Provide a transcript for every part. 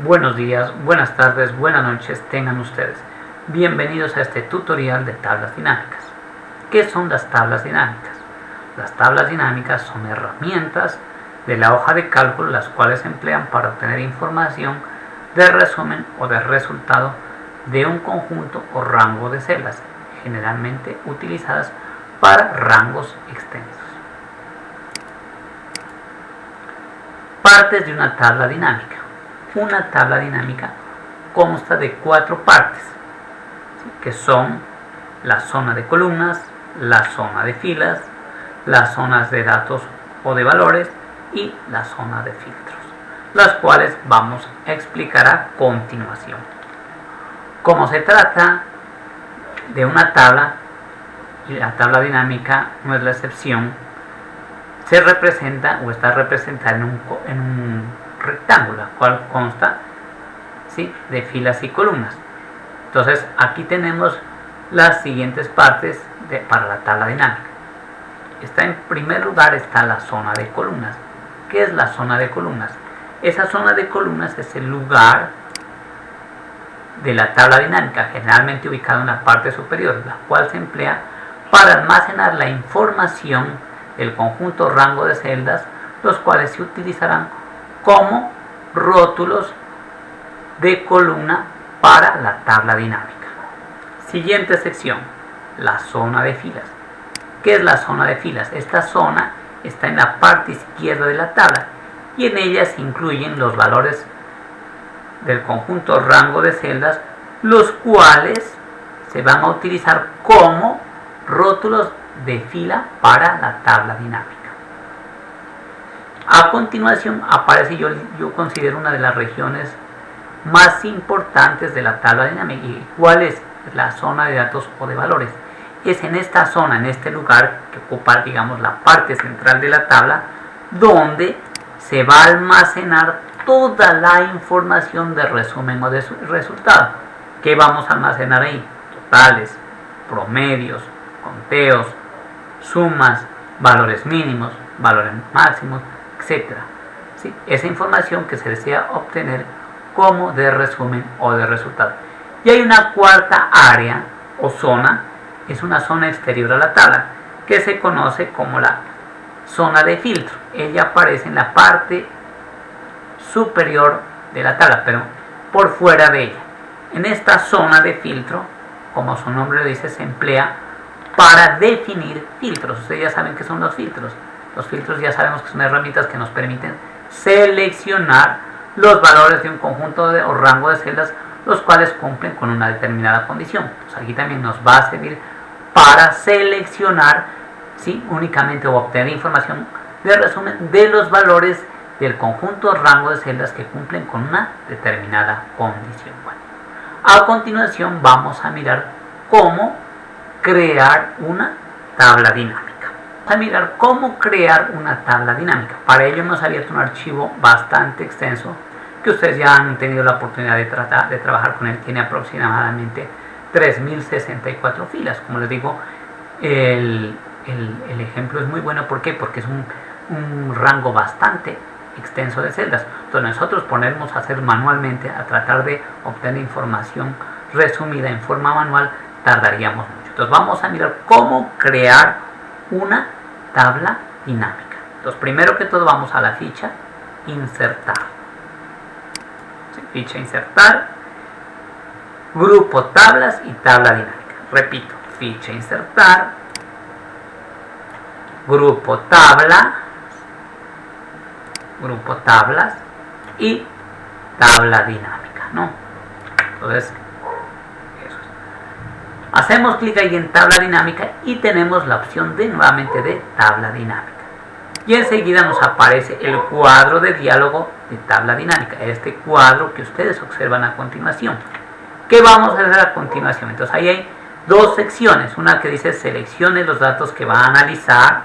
Buenos días, buenas tardes, buenas noches tengan ustedes. Bienvenidos a este tutorial de tablas dinámicas. ¿Qué son las tablas dinámicas? Las tablas dinámicas son herramientas de la hoja de cálculo las cuales se emplean para obtener información de resumen o de resultado de un conjunto o rango de celdas, generalmente utilizadas para rangos extensos. Partes de una tabla dinámica. Una tabla dinámica consta de 4 partes, que son la zona de columnas, la zona de filas, las zonas de datos o de valores y la zona de filtros, las cuales vamos a explicar a continuación. Como se trata de una tabla, y la tabla dinámica no es la excepción, se representa o está representada en un rectángulo, cual consta de filas y columnas. Entonces aquí tenemos las siguientes partes para la tabla dinámica. En primer lugar está la zona de columnas. ¿Qué es la zona de columnas? Esa zona de columnas es el lugar de la tabla dinámica, generalmente ubicado en la parte superior, la cual se emplea para almacenar la información del conjunto rango de celdas, los cuales se utilizarán como rótulos de columna para la tabla dinámica. Siguiente sección, la zona de filas. ¿Qué es la zona de filas? Esta zona está en la parte izquierda de la tabla y en ella se incluyen los valores del conjunto rango de celdas, los cuales se van a utilizar como rótulos de fila para la tabla dinámica. A continuación aparece, yo considero, una de las regiones más importantes de la tabla dinámica. ¿Y cuál es? La zona de datos o de valores. Es en esta zona, en este lugar que ocupa, digamos, la parte central de la tabla, donde se va a almacenar toda la información de resumen o de resultado. ¿Qué vamos a almacenar ahí? Totales, promedios, conteos, sumas, valores mínimos, valores máximos, etc. Esa información que se desea obtener como de resumen o de resultado. Y hay una cuarta área o zona, es una zona exterior a la tabla, que se conoce como la zona de filtro. Ella aparece en la parte superior de la tabla, pero por fuera de ella. En esta zona de filtro, como su nombre lo dice, se emplea para definir filtros. Ustedes ya saben qué son los filtros. Los filtros ya sabemos que son herramientas que nos permiten seleccionar los valores de un conjunto o rango de celdas, los cuales cumplen con una determinada condición. Pues aquí también nos va a servir para seleccionar únicamente o obtener información de resumen de los valores del conjunto o rango de celdas que cumplen con una determinada condición. Bueno, a continuación vamos a mirar cómo crear una tabla dinámica. Vamos a mirar cómo crear una tabla dinámica. Para ello hemos abierto un archivo bastante extenso que ustedes ya han tenido la oportunidad de trabajar con él. Tiene aproximadamente 3064 filas. Como les digo, el ejemplo es muy bueno. ¿Por qué? Porque es un rango bastante extenso de celdas. Entonces nosotros ponernos a hacer manualmente, a tratar de obtener información resumida en forma manual, tardaríamos mucho. Entonces vamos a mirar cómo crear una tabla dinámica. Entonces primero que todo vamos a la ficha insertar. Ficha insertar, grupo tablas y tabla dinámica. Repito, ficha insertar, grupo tablas y tabla dinámica, ¿no? Entonces, eso es. Hacemos clic ahí en tabla dinámica y tenemos la opción nuevamente de tabla dinámica. Y enseguida nos aparece el cuadro de diálogo de tabla dinámica, este cuadro que ustedes observan a continuación. ¿Qué vamos a hacer a continuación? Entonces ahí hay dos secciones, una que dice seleccione los datos que va a analizar,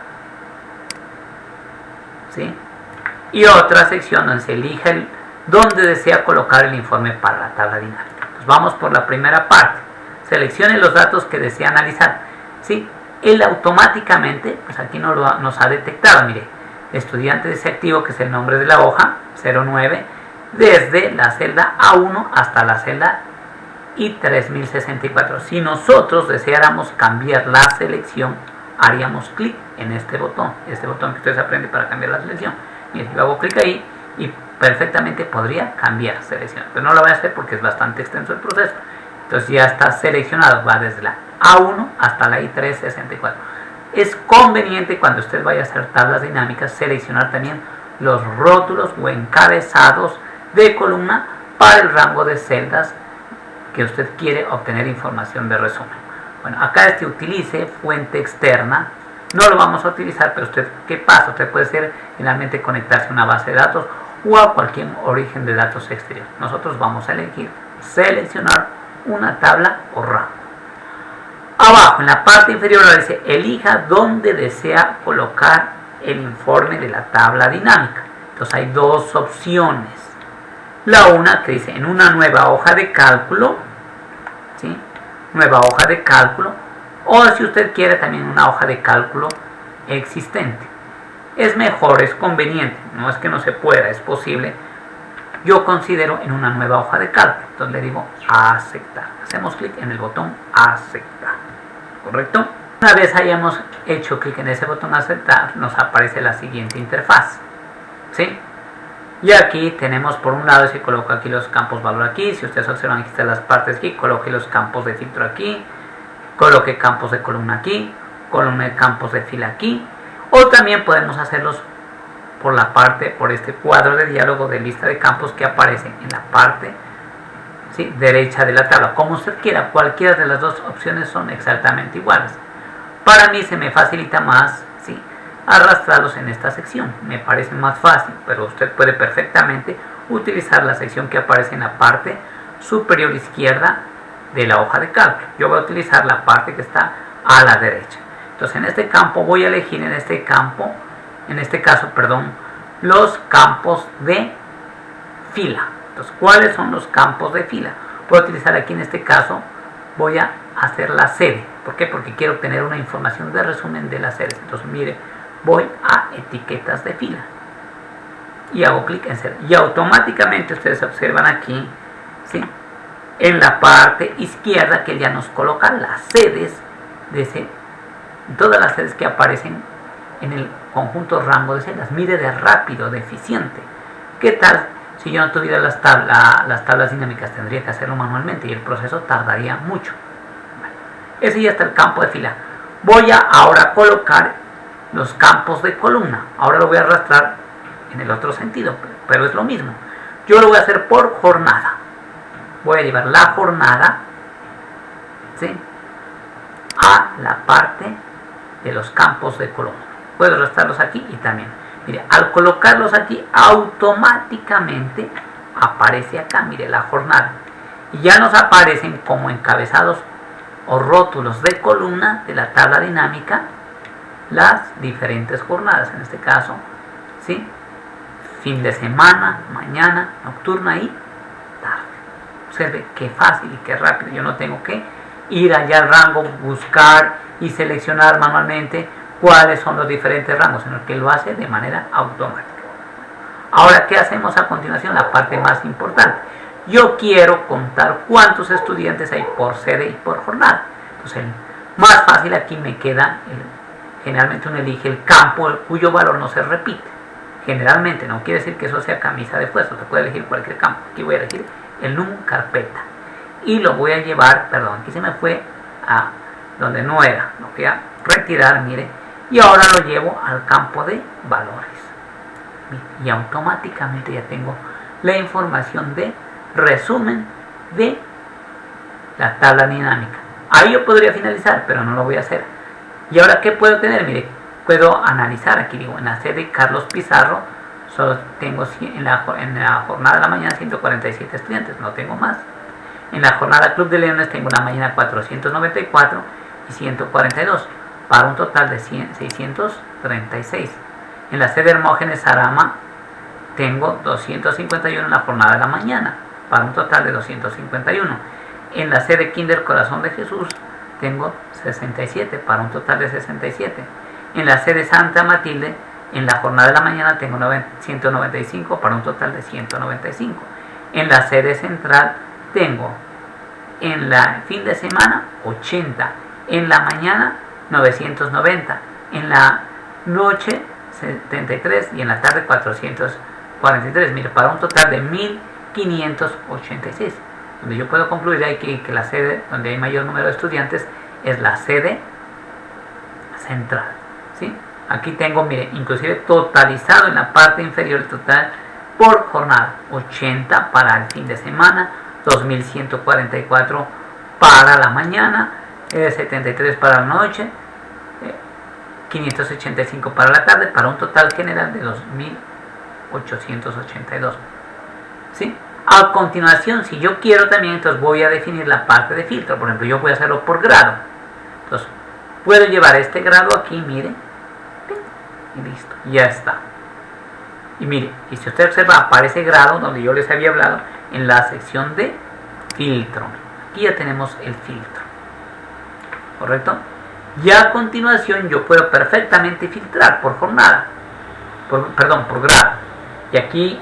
y otra sección donde se elige dónde desea colocar el informe para la tabla dinámica. Entonces vamos por la primera parte, seleccione los datos que desea analizar. Él automáticamente, pues aquí nos ha detectado, mire, estudiante desactivo, que es el nombre de la hoja, 09, desde la celda A1 hasta la celda I3064. Si nosotros deseáramos cambiar la selección, haríamos clic en este botón que ustedes aprenden para cambiar la selección. Y yo hago clic ahí y perfectamente podría cambiar selección, pero no lo voy a hacer porque es bastante extenso el proceso. Entonces ya está seleccionado, va desde la A1 hasta la I364. Es conveniente cuando usted vaya a hacer tablas dinámicas seleccionar también los rótulos o encabezados de columna para el rango de celdas que usted quiere obtener información de resumen. Bueno, acá utilice fuente externa, no lo vamos a utilizar, pero usted, ¿qué pasa? Usted puede ser finalmente conectarse a una base de datos o a cualquier origen de datos exterior. Nosotros vamos a elegir seleccionar una tabla o rango. Abajo, en la parte inferior, dice elija dónde desea colocar el informe de la tabla dinámica. Entonces hay dos opciones. La una que dice en una nueva hoja de cálculo, ¿sí? Nueva hoja de cálculo, o si usted quiere también una hoja de cálculo existente. Es mejor, es conveniente, no es que no se pueda, es posible. Yo considero en una nueva hoja de cálculo. Entonces le digo aceptar. Hacemos clic en el botón aceptar. ¿Correcto? Una vez hayamos hecho clic en ese botón aceptar, nos aparece la siguiente interfaz. ¿Sí? Y aquí tenemos por un lado, si coloco aquí los campos valor aquí, si ustedes observan aquí están las partes aquí, coloque los campos de filtro aquí, coloque campos de columna aquí, columna de campos de fila aquí, o también podemos hacerlos por la parte, por este cuadro de diálogo de lista de campos que aparece en la parte, ¿sí?, derecha de la tabla. Como usted quiera, cualquiera de las dos opciones son exactamente iguales. Para mí se me facilita más, ¿sí?, arrastrarlos en esta sección, me parece más fácil, pero usted puede perfectamente utilizar la sección que aparece en la parte superior izquierda de la hoja de cálculo. Yo voy a utilizar la parte que está a la derecha. Entonces en este campo voy a elegir en este caso, los campos de fila. Entonces, ¿cuáles son los campos de fila? Voy a utilizar aquí en este caso, voy a hacer la sede. ¿Por qué? Porque quiero obtener una información de resumen de las sedes. Entonces, mire, voy a etiquetas de fila y hago clic en sede. Y automáticamente ustedes observan aquí, ¿sí?, en la parte izquierda que ya nos coloca las sedes de todas las sedes que aparecen en el conjunto rango de celdas. Mire de rápido, de eficiente. ¿Qué tal si yo no tuviera las tablas dinámicas? Tendría que hacerlo manualmente y el proceso tardaría mucho. Bueno, ese ya está el campo de fila. Voy a ahora colocar los campos de columna. Ahora lo voy a arrastrar en el otro sentido, pero es lo mismo. Yo lo voy a hacer por jornada. Voy a llevar la jornada, ¿sí?, a la parte de los campos de columna. Puedo arrastrarlos aquí y también. Mire, al colocarlos aquí, automáticamente aparece acá, mire, la jornada. Y ya nos aparecen como encabezados o rótulos de columna de la tabla dinámica las diferentes jornadas. En este caso, ¿sí?, fin de semana, mañana, nocturna y tarde. Observe qué fácil y qué rápido. Yo no tengo que ir allá al rango, buscar y seleccionar manualmente cuáles son los diferentes rangos, sino que lo hace de manera automática. Ahora, ¿qué hacemos a continuación? La parte más importante. Yo quiero contar cuántos estudiantes hay por sede y por jornada. Entonces, más fácil aquí me queda, generalmente uno elige el campo cuyo valor no se repite. Generalmente, no quiere decir que eso sea camisa de fuerza, usted puede elegir cualquier campo. Aquí voy a elegir el num carpeta. Y lo voy a llevar, aquí se me fue a donde no era. Lo voy a retirar, mire. Y ahora lo llevo al campo de valores. Y automáticamente ya tengo la información de resumen de la tabla dinámica. Ahí yo podría finalizar, pero no lo voy a hacer. Y ahora, ¿qué puedo tener? Mire, puedo analizar. Aquí digo, en la sede Carlos Pizarro, solo tengo en la jornada de la mañana 147 estudiantes, no tengo más. En la jornada Club de Leones tengo en la mañana 494 y 142, para un total de 636. En la sede Hermógenes Sarama tengo 251 en la jornada de la mañana, para un total de 251. En la sede Kinder Corazón de Jesús tengo 67, para un total de 67. En la sede Santa Matilde En la jornada de la mañana tengo 195 para un total de 195. En la sede central tengo en la fin de semana 80. En la mañana 990. En la noche 73 y en la tarde 443. Mire, para un total de 1586. Donde yo puedo concluir aquí que la sede donde hay mayor número de estudiantes es la sede central, ¿sí? Aquí tengo, mire, inclusive totalizado en la parte inferior total por jornada, 80 para el fin de semana, 2144 para la mañana, 73 para la noche, 585 para la tarde, para un total general de 2882, ¿sí? A continuación, si yo quiero también, entonces voy a definir la parte de filtro. Por ejemplo, yo voy a hacerlo por grado. Entonces, puedo llevar este grado aquí, mire, y listo, ya está. Y mire, y si usted observa, aparece grado donde yo les había hablado en la sección de filtro. Aquí ya tenemos el filtro, ¿correcto? Y a continuación yo puedo perfectamente filtrar por jornada, por grado. Y aquí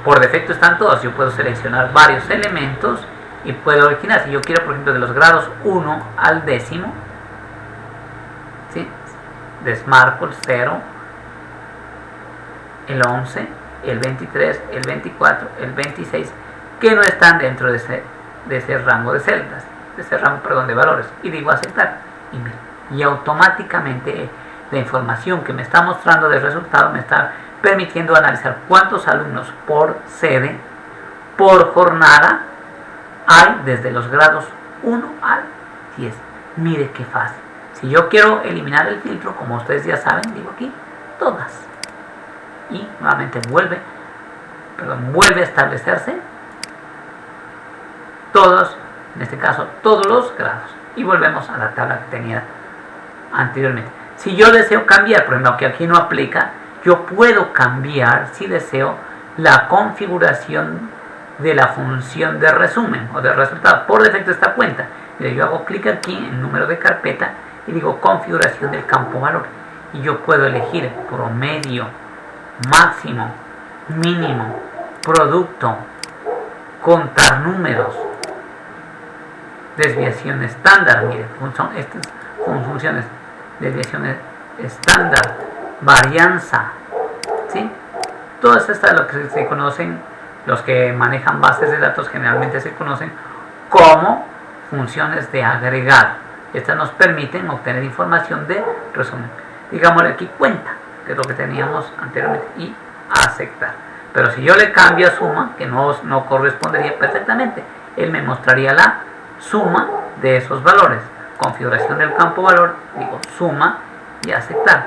por defecto están todos. Yo puedo seleccionar varios elementos y puedo originar. Si yo quiero, por ejemplo, de los grados 1 al 10, ¿sí? Desmarco el 0, el 11, el 23, el 24, el 26, que no están dentro de ese rango de celdas, de ese rango, perdón, de valores. Y digo aceptar. Y automáticamente la información que me está mostrando del resultado me está permitiendo analizar cuántos alumnos por sede, por jornada, hay desde los grados 1 al 10. Mire qué fácil. Si yo quiero eliminar el filtro, como ustedes ya saben, digo aquí, todas. Y nuevamente vuelve a establecerse todos, en este caso, todos los grados. Y volvemos a la tabla que tenía anteriormente. Si yo deseo cambiar, por ejemplo, que aquí no aplica, yo puedo cambiar, si deseo, la configuración de la función de resumen o de resultado. Por defecto esta cuenta. Yo hago clic aquí en número de carpeta y digo configuración del campo valor. Y yo puedo elegir promedio, máximo, mínimo, producto, contar números, desviación estándar. Mire, son estas funciones, desviación estándar, varianza, ¿sí? Todas estas, lo que se conocen, los que manejan bases de datos generalmente se conocen como funciones de agregado. Estas nos permiten obtener información de resumen. Digámosle aquí cuenta, que es lo que teníamos anteriormente, y aceptar. Pero si yo le cambio a suma, que no correspondería perfectamente, él me mostraría la suma de esos valores. Configuración del campo valor, digo suma y aceptar.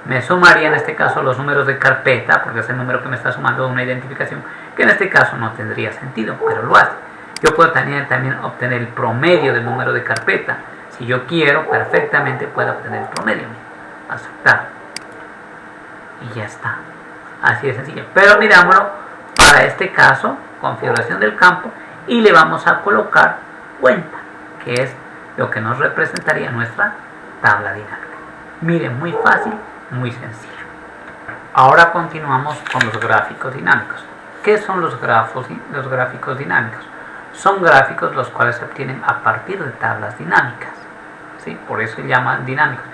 Me sumaría en este caso los números de carpeta, porque es el número que me está sumando una identificación, que en este caso no tendría sentido, pero lo hace. Yo puedo también obtener el promedio del número de carpeta. Si yo quiero, perfectamente puedo obtener el promedio. Aceptar. Y ya está. Así de sencillo. Pero mirámoslo para este caso, configuración del campo, y le vamos a colocar cuenta, que es lo que nos representaría nuestra tabla dinámica. Miren, muy fácil, muy sencillo. Ahora continuamos con los gráficos dinámicos. ¿Qué son los gráficos dinámicos? Son gráficos los cuales se obtienen a partir de tablas dinámicas, ¿sí? Por eso se llaman dinámicos.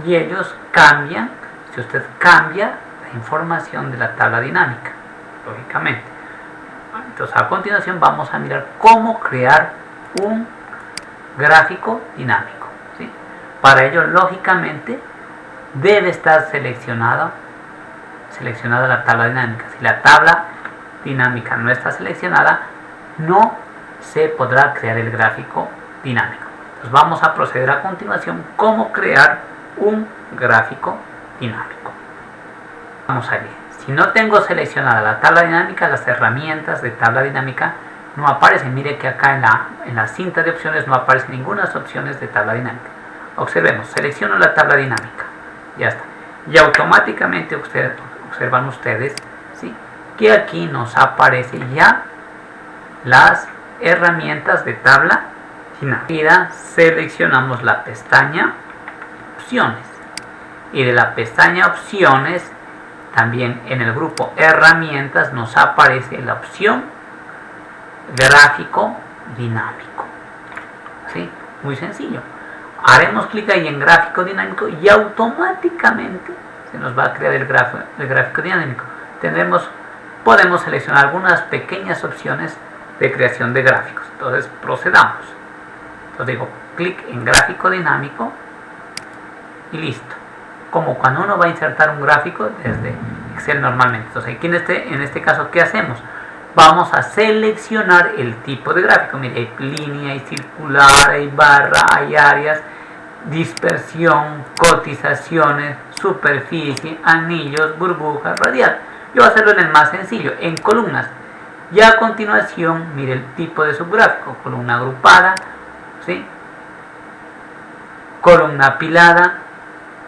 Y ellos cambian, si usted cambia la información de la tabla dinámica, lógicamente. Entonces, a continuación vamos a mirar cómo crear un gráfico dinámico, ¿sí? Para ello, lógicamente, debe estar seleccionada la tabla dinámica. Si la tabla dinámica no está seleccionada, no se podrá crear el gráfico dinámico. Entonces vamos a proceder a continuación cómo crear un gráfico dinámico. Vamos allí. Si no tengo seleccionada la tabla dinámica, las herramientas de tabla dinámica no aparecen. Mire que acá en la cinta de opciones no aparecen ninguna opciones de tabla dinámica. Observemos, selecciono la tabla dinámica. Ya está. Y automáticamente observan ustedes, ¿sí?, que aquí nos aparece ya las herramientas de tabla dinámica. Seleccionamos la pestaña opciones Y de la pestaña opciones, también en el grupo herramientas nos aparece la opción gráfico dinámico. ¿Sí? Muy sencillo. Haremos clic ahí en gráfico dinámico y automáticamente se nos va a crear el gráfico dinámico. Podemos seleccionar algunas pequeñas opciones de creación de gráficos. Entonces procedamos. Entonces digo clic en gráfico dinámico y listo. Como cuando uno va a insertar un gráfico desde Excel normalmente. Entonces aquí en este caso, ¿qué hacemos? Vamos a seleccionar el tipo de gráfico. Mire, hay línea, hay circular, hay barra, hay áreas, dispersión, cotizaciones, superficie, anillos, burbujas, radial. Yo voy a hacerlo en el más sencillo, en columnas. Y a continuación, mire el tipo de subgráfico. Columna agrupada, ¿sí? Columna apilada,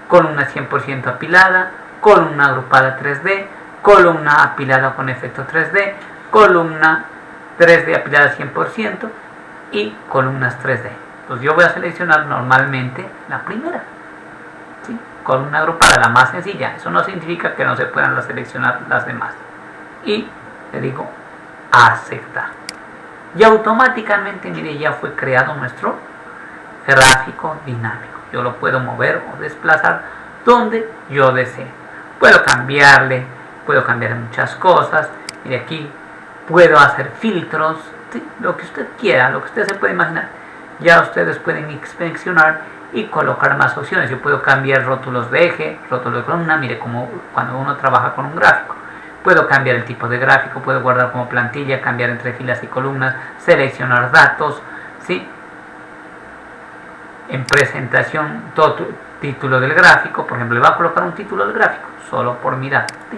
columna 100% apilada, columna agrupada 3D, columna apilada con efecto 3D, columna 3D apilada 100% y columnas 3D. Entonces yo voy a seleccionar normalmente la primera, ¿sí? Columna agrupada, la más sencilla. Eso no significa que no se puedan seleccionar las demás. Y le digo aceptar. Y automáticamente, mire, ya fue creado nuestro gráfico dinámico. Yo lo puedo mover o desplazar donde yo desee. Puedo cambiar muchas cosas. Mire, aquí puedo hacer filtros, ¿sí? Lo que usted quiera, lo que usted se puede imaginar. Ya ustedes pueden inspeccionar y colocar más opciones. Yo puedo cambiar rótulos de eje, rótulos de columna. Mire, como cuando uno trabaja con un gráfico. Puedo cambiar el tipo de gráfico, puedo guardar como plantilla, cambiar entre filas y columnas, seleccionar datos, ¿sí? En presentación, todo título del gráfico, por ejemplo, le va a colocar un título del gráfico, solo por mirar. ¿Sí?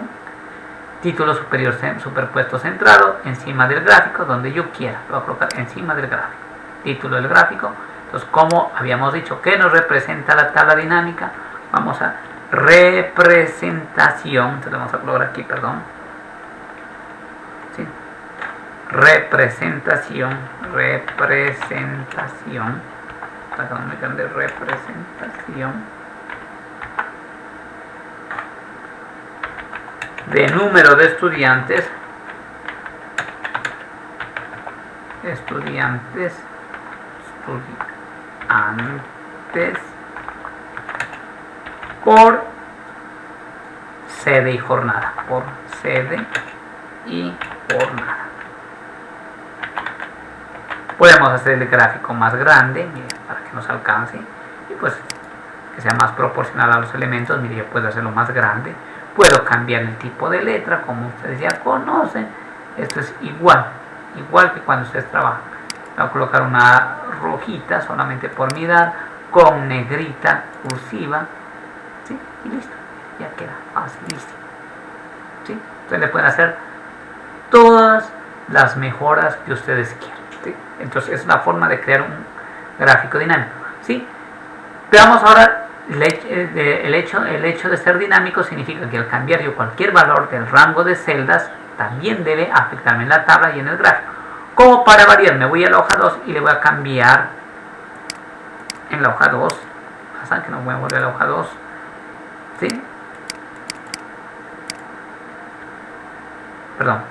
Título superior superpuesto centrado, encima del gráfico, donde yo quiera, lo voy a colocar encima del gráfico. Título del gráfico. Entonces, como habíamos dicho, ¿qué nos representa la tabla dinámica? Vamos a representación, entonces vamos a colocar aquí, perdón. ¿Sí? Representación. De representación de número de estudiantes por sede y jornada, Podemos hacer el gráfico más grande, mire, para que nos alcance y pues que sea más proporcional a los elementos. Mire, yo puedo hacerlo más grande, puedo cambiar el tipo de letra, como ustedes ya conocen. Esto es igual que cuando ustedes trabajan. Voy a colocar una rojita solamente por mirar, con negrita cursiva, ¿sí? Y listo, ya queda facilísimo, ¿sí? Ustedes le pueden hacer todas las mejoras que ustedes quieran, ¿sí? Entonces es una forma de crear un gráfico dinámico, ¿sí? Veamos ahora el hecho de ser dinámico significa que al cambiar yo cualquier valor del rango de celdas también debe afectarme en la tabla y en el gráfico. Como para variar, me voy a la hoja 2 y le voy a cambiar en la hoja 2. ¿Pasan que no voy a volver a la hoja 2? ¿Sí? Perdón,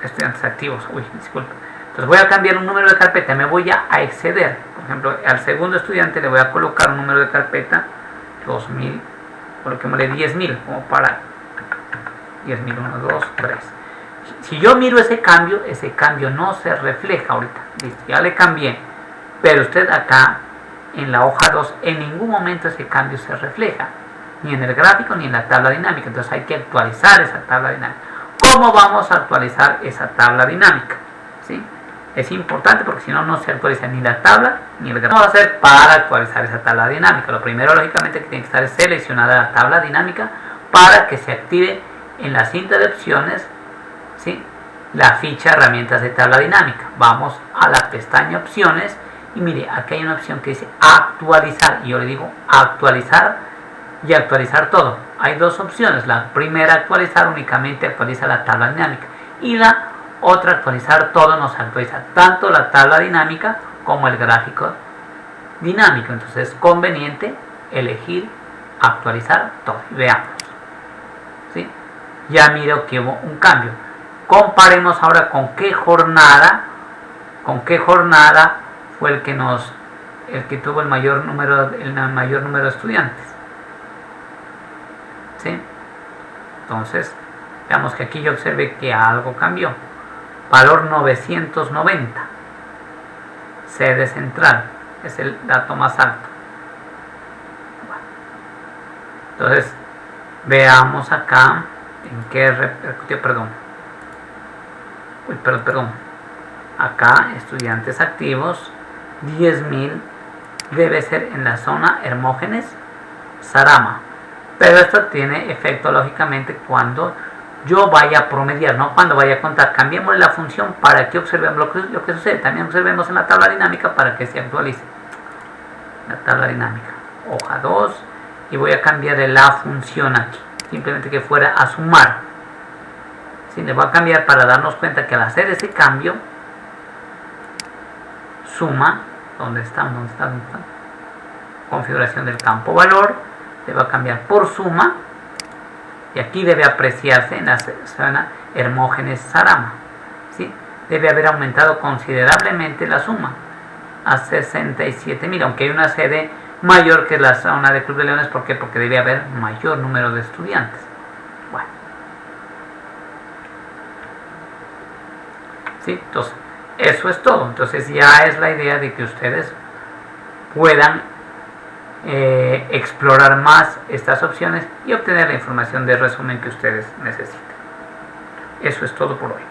estudiantes activos. Uy, disculpe. Entonces voy a cambiar un número de carpeta, me voy a exceder. Por ejemplo, al segundo estudiante le voy a colocar un número de carpeta 2000, coloquémosle 10.000, como para 10.000, 1, 2, 3. Si yo miro ese cambio no se refleja ahorita. Listo, ya le cambié. Pero usted acá en la hoja 2 en ningún momento ese cambio se refleja. Ni en el gráfico ni en la tabla dinámica. Entonces hay que actualizar esa tabla dinámica. ¿Cómo vamos a actualizar esa tabla dinámica? ¿Sí? Es importante porque si no, no se actualiza ni la tabla ni el gráfico. ¿Cómo vamos a hacer para actualizar esa tabla dinámica? Lo primero, lógicamente, que tiene que estar seleccionada la tabla dinámica para que se active en la cinta de opciones, ¿sí?, la ficha herramientas de tabla dinámica. Vamos a la pestaña opciones y mire, aquí hay una opción que dice actualizar y yo le digo actualizar y actualizar todo. Hay dos opciones. La primera, actualizar, únicamente actualiza la tabla dinámica, y la otra, actualizar todo, nos actualiza tanto la tabla dinámica como el gráfico dinámico. Entonces es conveniente elegir actualizar todo y veamos. ¿Sí? Ya miro que hubo un cambio. Comparemos ahora con qué jornada fue el que tuvo el mayor número de estudiantes. ¿Sí? Entonces, veamos que aquí yo observé que algo cambió. Valor 990. Sede central. Es el dato más alto. Entonces, veamos acá en qué repercutió, perdón. Acá, estudiantes activos, 10.000 debe ser en la zona Hermógenes, Jarama. Pero esto tiene efecto lógicamente cuando yo vaya a promediar, no cuando vaya a contar. Cambiemos la función para que observemos lo que sucede. También observemos en la tabla dinámica para que se actualice. La tabla dinámica, hoja 2, y voy a cambiar la función aquí. Simplemente que fuera a sumar. Si le voy a cambiar para darnos cuenta que al hacer ese cambio, suma, ¿dónde está? Configuración del campo valor, le va a cambiar por suma, y aquí debe apreciarse en la zona Hermógenes Jarama. ¿Sí? Debe haber aumentado considerablemente la suma a 67.000, aunque hay una sede mayor que la zona de Club de Leones. ¿Por qué? Porque debe haber mayor número de estudiantes. Bueno. ¿Sí? Entonces, eso es todo. Entonces ya es la idea de que ustedes puedan explorar más estas opciones y obtener la información de resumen que ustedes necesiten. Eso es todo por hoy.